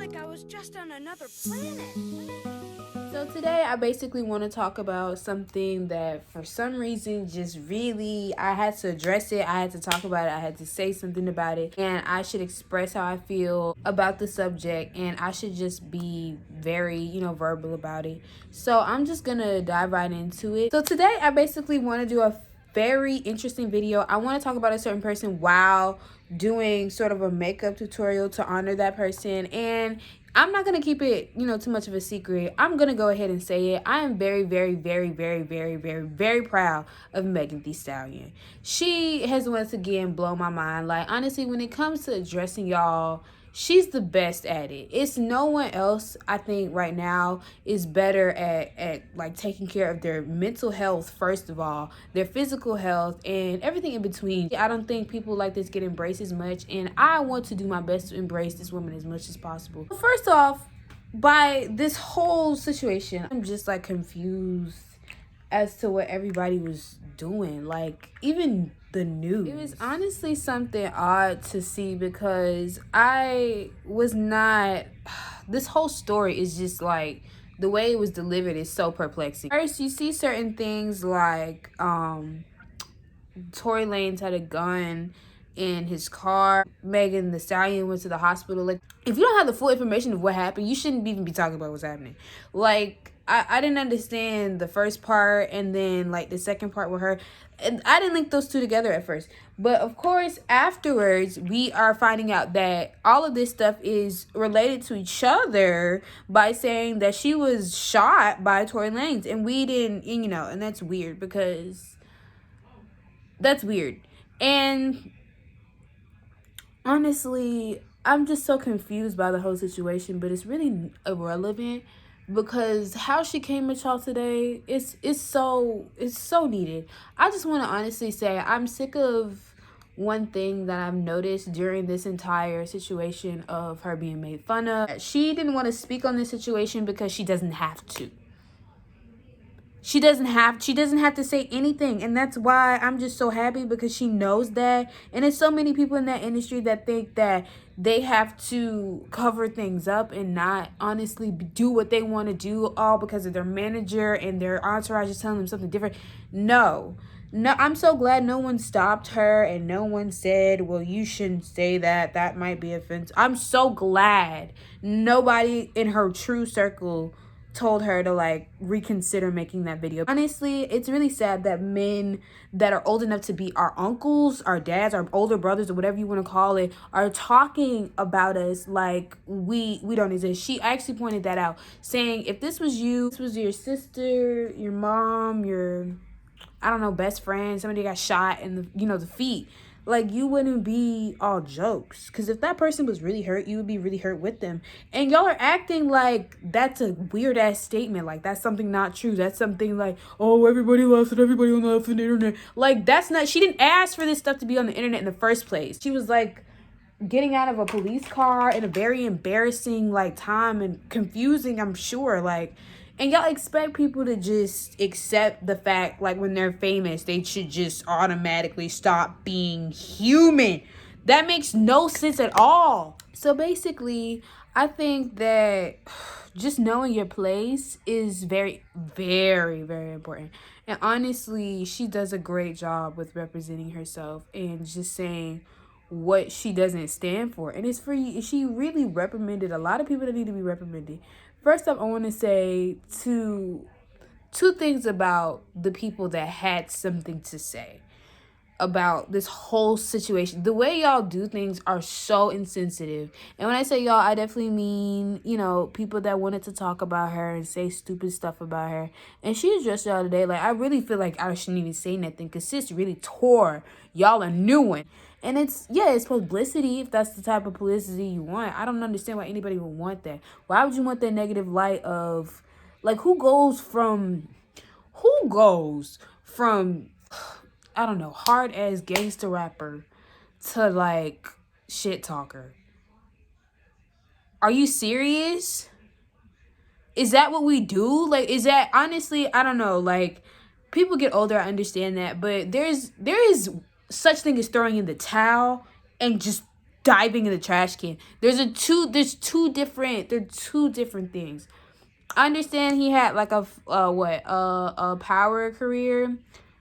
like I was just on another planet. So today I basically want to talk about something that for some reason just really I had to address it. I had to talk about it. I had to say something about it. And I should express how I feel about the subject. And I should just be very, verbal about it. So I'm just going to dive right into it. So today I basically want to do a very interesting video. I want to talk about a certain person while doing sort of a makeup tutorial to honor that person. And I'm not gonna keep it, too much of a secret. I'm gonna go ahead and say it. I am very, very, very, very, very, very, very proud of Megan Thee Stallion. She has once again blown my mind. Like, honestly, when it comes to addressing y'all, she's the best at it. It's no one else, I think, right now is better at like taking care of their mental health, first of all, their physical health, and everything in between. I don't think people like this get embraced as much, and I want to do my best to embrace this woman as much as possible. First off, by this whole situation, I'm just like confused as to what everybody was doing. Like, even the news. It was honestly something odd to see because I was not. This whole story is just like the way it was delivered is so perplexing. First, you see certain things like Tory Lanez had a gun in his car. Megan Thee Stallion went to the hospital. Like, if you don't have the full information of what happened, you shouldn't even be talking about what's happening. Like, I didn't understand the first part, and then like the second part with her, and I didn't link those two together at first. But of course, afterwards, we are finding out that all of this stuff is related to each other by saying that she was shot by Tory Lanez, and we didn't, and that's weird because that's weird. And honestly, I'm just so confused by the whole situation, but it's really irrelevant because how she came at y'all today, it's so needed. I just want to honestly say I'm sick of one thing that I've noticed during this entire situation of her being made fun of. She didn't want to speak on this situation because she doesn't have to. She doesn't have to say anything, and that's why I'm just so happy because she knows that. And there's so many people in that industry that think that they have to cover things up and not honestly do what they want to do, all because of their manager and their entourage is telling them something different. No, I'm so glad no one stopped her and no one said, well, you shouldn't say that might be offensive. I'm so glad nobody in her true circle told her to like reconsider making that video. Honestly, it's really sad that men that are old enough to be our uncles, our dads, our older brothers, or whatever you want to call it, are talking about us like we don't exist. She actually pointed that out, saying if this was you, this was your sister, your mom, your, I don't know, best friend, somebody got shot in the feet, like, you wouldn't be all jokes. Because if that person was really hurt, you would be really hurt with them. And y'all are acting like that's a weird ass statement. Like, that's something not true. That's something like, oh, everybody laughs at everybody on the internet. Like, that's not, she didn't ask for this stuff to be on the internet in the first place. She was like getting out of a police car in a very embarrassing like time and confusing, I'm sure. Like, and y'all expect people to just accept the fact, like, when they're famous, they should just automatically stop being human. That makes no sense at all. So basically, I think that just knowing your place is very, very, very important. And honestly, she does a great job with representing herself and just saying what she doesn't stand for. And it's free. She really reprimanded a lot of people that need to be reprimanded. First up, I want to say two things about the people that had something to say about this whole situation. The way y'all do things are so insensitive. And when I say y'all, I definitely mean, people that wanted to talk about her and say stupid stuff about her. And she addressed y'all today. Like, I really feel like I shouldn't even say nothing because sis really tore y'all a new one. And it's publicity, if that's the type of publicity you want. I don't understand why anybody would want that. Why would you want that negative light of, like, who goes from I don't know, hard ass gangster rapper to like shit talker? Are you serious? Is that what we do? Like, is that, honestly, I don't know. Like, people get older, I understand that, but there is such thing as throwing in the towel and just diving in the trash can. There's two different things. I understand he had like a power career,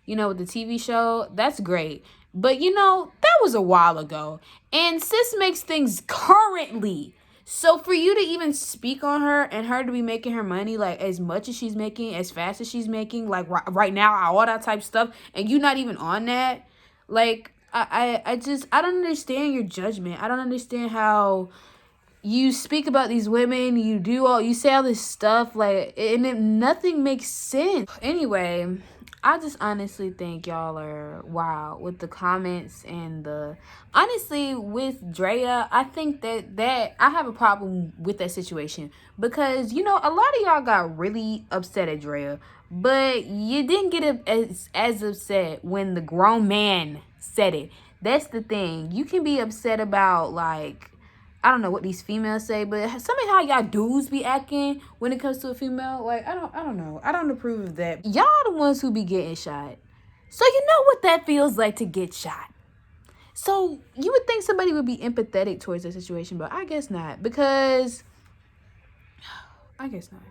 with the TV show. That's great. But that was a while ago. And sis makes things currently. So for you to even speak on her and her to be making her money like as much as she's making, as fast as she's making, like right now, all that type of stuff, and you not even on that, like I don't understand your judgment. I don't understand how you speak about these women, you say all this stuff, like, and nothing makes sense. Anyway, I just honestly think y'all are wild with the comments and honestly with Drea. I think that I have a problem with that situation because a lot of y'all got really upset at Drea, but you didn't get as upset when the grown man said it. That's the thing. You can be upset about, like, I don't know what these females say, but somehow y'all dudes be acting when it comes to a female. Like, I don't know. I don't approve of that. Y'all the ones who be getting shot. So you know what that feels like to get shot. So you would think somebody would be empathetic towards the situation, but I guess not. Because I guess not.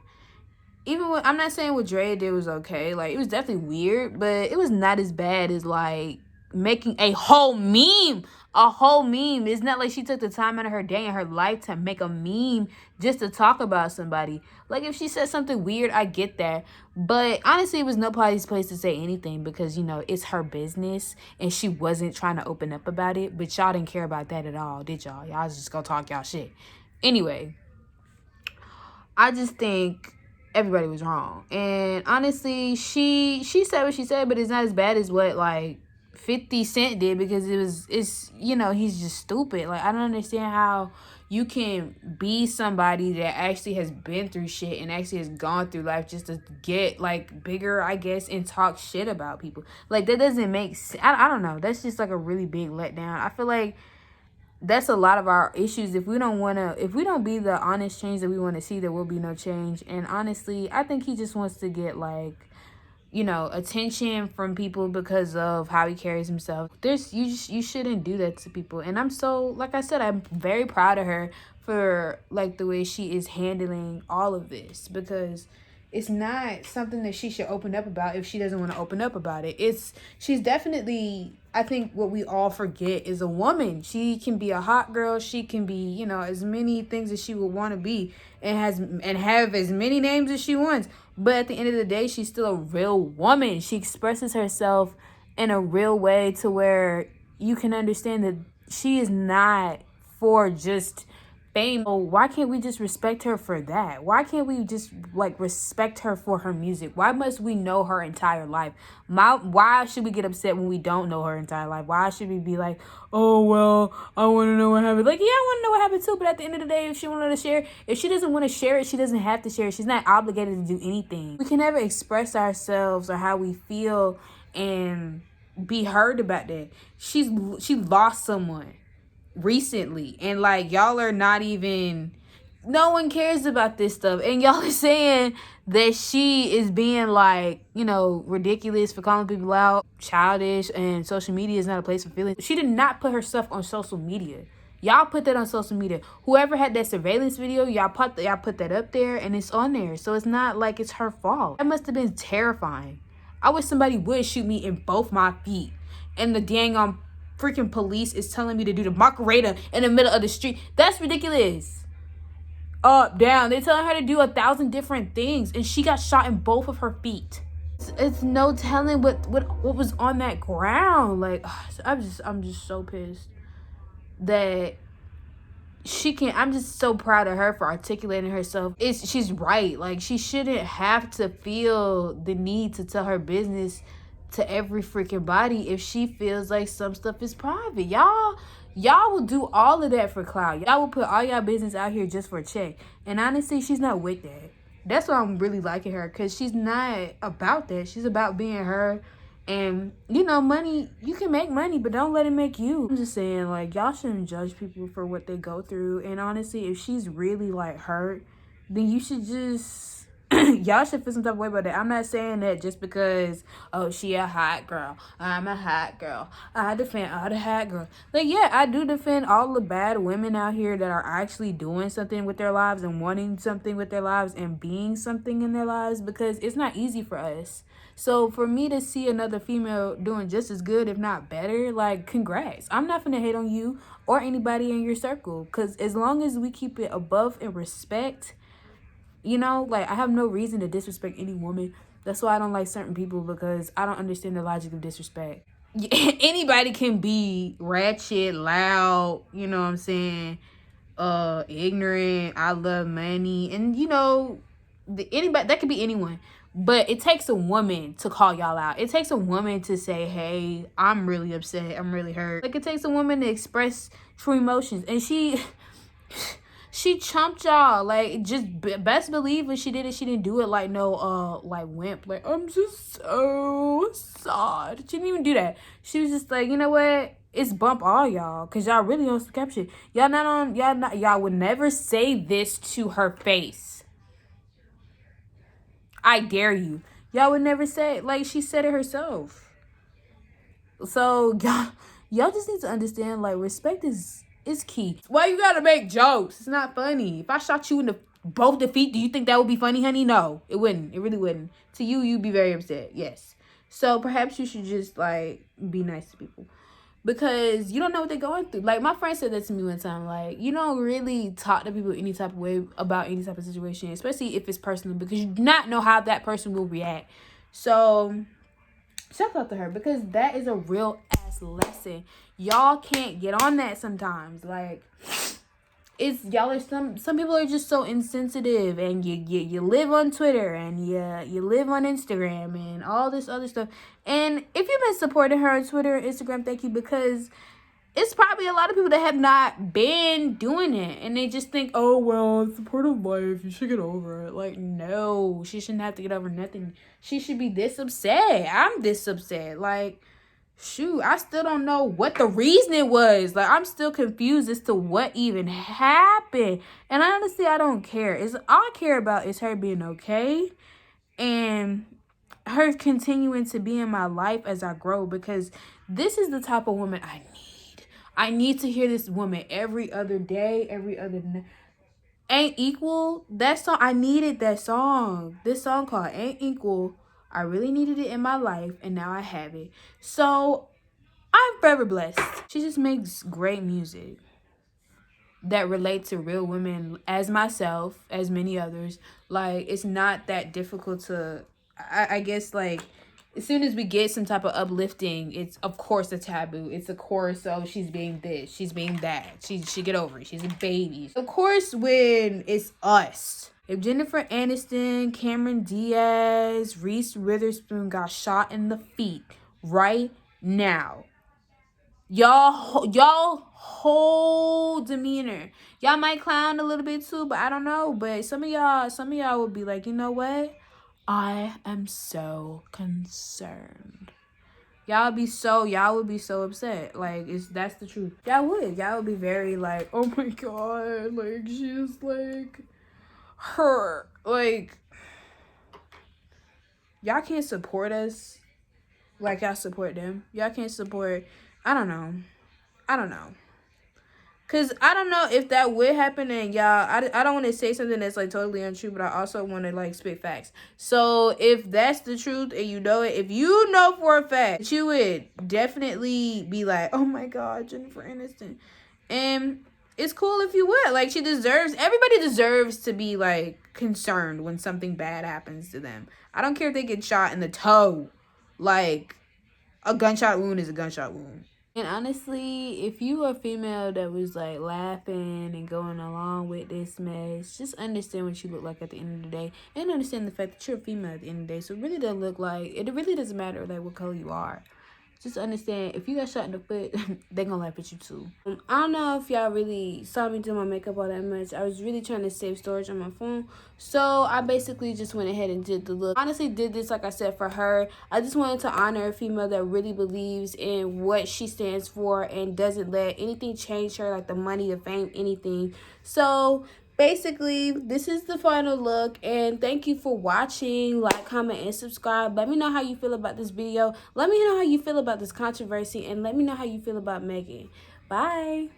Even when, I'm not saying what Dre did was okay. Like, it was definitely weird, but it was not as bad as, like, making a whole meme. It's not like she took the time out of her day and her life to make a meme just to talk about somebody. Like, if she said something weird, I get that. But honestly, it was nobody's place to say anything because, it's her business and she wasn't trying to open up about it. But y'all didn't care about that at all, did y'all? Y'all was just gonna talk y'all shit. Anyway, I just think everybody was wrong. And honestly, she said what she said, but it's not as bad as what, like, 50 Cent did, because he's just stupid. Like, I don't understand how you can be somebody that actually has been through shit and actually has gone through life just to get, like, bigger, I guess, and talk shit about people. Like, that doesn't make sense. I don't know. That's just, like, a really big letdown. I feel like that's a lot of our issues. If we don't be the honest change that we want to see, there will be no change. And honestly, I think he just wants to get, like, attention from people because of how he carries himself. You shouldn't do that to people. And like I said, I'm very proud of her for, like, the way she is handling all of this, because it's not something that she should open up about if she doesn't want to open up about it. She's definitely, I think what we all forget is a woman. She can be a hot girl. She can be, as many things as she would want to be, and have as many names as she wants. But at the end of the day, she's still a real woman. She expresses herself in a real way to where you can understand that she is not for just fame. Why can't we just respect her for that? Why can't we just, like, respect her for her music? Why must we know her entire life? Why should we get upset when we don't know her entire life? Why should we be like, oh, well, I want to know what happened? Like, yeah, I want to know what happened too, but at the end of the day, if she doesn't want to share it, she doesn't have to share it. She's not obligated to do anything. We can never express ourselves or how we feel and be heard about that. She lost someone recently, and, like, y'all are not even, no one cares about this stuff, and y'all are saying that she is being, like, ridiculous for calling people out, childish, and social media is not a place for feelings. She did not put her stuff on social media. Y'all put that on social media. Whoever had that surveillance video, y'all put that up there, and it's on there. So it's not like it's her fault. That must have been terrifying. I wish somebody would shoot me in both my feet, and the dang freaking police is telling me to do the Macarena in the middle of the street. That's ridiculous. Up, down. They're telling her to do 1,000 different things, and she got shot in both of her feet. It's no telling what was on that ground. Like, I'm just so pissed that I'm just so proud of her for articulating herself. She's right. Like, she shouldn't have to feel the need to tell her business to every freaking body if she feels like some stuff is private. Y'all will do all of that for clout. Y'all will put all y'all business out here just for a check. And honestly, she's not with that. That's why I'm really liking her, because she's not about that. She's about being her. And, money, you can make money, but don't let it make you. I'm just saying, like, y'all shouldn't judge people for what they go through. And honestly, if she's really, like, hurt, then you should just y'all should feel some type of way about that. I'm not saying that just because, oh, she a hot girl, I'm a hot girl, I defend all the hot girls. Like, yeah, I do defend all the bad women out here that are actually doing something with their lives and wanting something with their lives and being something in their lives, because it's not easy for us. So for me to see another female doing just as good, if not better, like, congrats. I'm not gonna hate on you or anybody in your circle, because as long as we keep it above in respect, you know, like, I have no reason to disrespect any woman. That's why I don't like certain people, because I don't understand the logic of disrespect. Anybody can be ratchet, loud, you know what I'm saying, ignorant, I love money, and you know, anybody, that could be anyone. But it takes a woman to call y'all out. It takes a woman to say, hey, I'm really upset, I'm really hurt. Like, it takes a woman to express true emotions, and she chumped y'all. Like, just best believe when she did it, she didn't do it like no like wimp, like, I'm just so sad. She didn't even do that. She was just like, you know what, it's bump all y'all, because y'all really on some caption. Y'all would never say this to her face. I dare you. Y'all would never say it. Like, she said it herself. So y'all just need to understand, like, respect is key. Why you gotta make jokes? It's not funny. If I shot you in both the feet, do you think that would be funny, honey? No, it wouldn't. It really wouldn't. To you, you'd be very upset. Yes. So perhaps you should just, like, be nice to people, because you don't know what they're going through. Like, my friend said that to me one time. Like, you don't really talk to people any type of way about any type of situation, especially if it's personal, because you do not know how that person will react. So shout out to her, because that is a real ass lesson. Y'all can't get on that sometimes. Like, it's, y'all are, some people are just so insensitive, and you live on Twitter, and you live on Instagram and all this other stuff. And if you've been supporting her on Twitter and Instagram, thank you, because it's probably a lot of people that have not been doing it, and they just think, oh, well, it's a part of life, you should get over it. Like, no, she shouldn't have to get over nothing. She should be this upset. I'm this upset. Like, shoot, I still don't know what the reason was. Like, I'm still confused as to what even happened. And honestly, I don't care. All I care about is her being okay, and her continuing to be in my life as I grow, because this is the type of woman I need. I need to hear this woman every other day, every other night. Ain't Equal, that song, I needed that song. This song called Ain't Equal, I really needed it in my life, and now I have it. So I'm forever blessed. She just makes great music that relate to real women, as myself, as many others. Like, it's not that difficult to, I guess, like, as soon as we get some type of uplifting, it's of course a taboo. It's of course, oh, she's being this, she's being that, she get over it, she's a baby. Of course, when it's us, if Jennifer Aniston, Cameron Diaz, Reese Witherspoon got shot in the feet right now, y'all whole demeanor, y'all might clown a little bit too, but I don't know. But some of y'all would be like, you know what? I am so concerned. Y'all would be so upset. Like, that's the truth. Y'all would be very like, oh my god, like, she's like her. Like, y'all can't support us like y'all support them. Y'all can't support, I don't know. Because I don't know if that would happen, and y'all, I don't want to say something that's, like, totally untrue, but I also want to, like, spit facts. So if that's the truth and you know it, if you know for a fact, you would definitely be like, oh my god, Jennifer Aniston. And it's cool if you would. Like, everybody deserves to be, like, concerned when something bad happens to them. I don't care if they get shot in the toe. Like, a gunshot wound is a gunshot wound. And honestly, if you a female that was, like, laughing and going along with this mess, just understand what you look like at the end of the day, and understand the fact that you're a female at the end of the day. So it really doesn't matter, like, what color you are. Just understand, if you got shot in the foot, they gonna laugh at you too. I don't know if y'all really saw me do my makeup all that much. I was really trying to save storage on my phone, so I basically just went ahead and did the look. Honestly, did this, like I said, for her. I just wanted to honor a female that really believes in what she stands for and doesn't let anything change her, like the money, the fame, anything. So basically, this is the final look, and thank you for watching. Like, comment, and subscribe. Let me know how you feel about this video. Let me know how you feel about this controversy, and let me know how you feel about Megan. Bye.